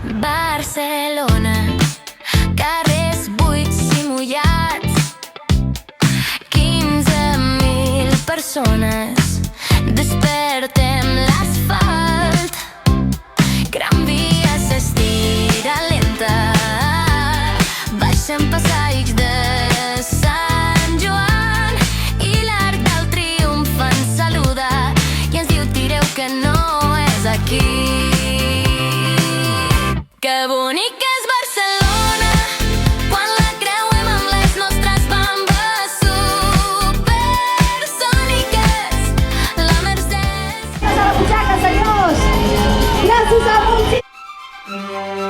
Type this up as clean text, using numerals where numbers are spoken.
Barcelona, carrers buits i mullats, 15.000 persones, despertem l'asfalt, Gran Via s'estira lenta, baixem passeigs de Sant Joan i l'Arc del Triomf ens saluda i ens diu tireu que no és aquí. Que bonic és Barcelona quan la creuem amb les nostres bambes supersòniques. La Mercè... A la butxaca, senyors! Gràcies a la policia!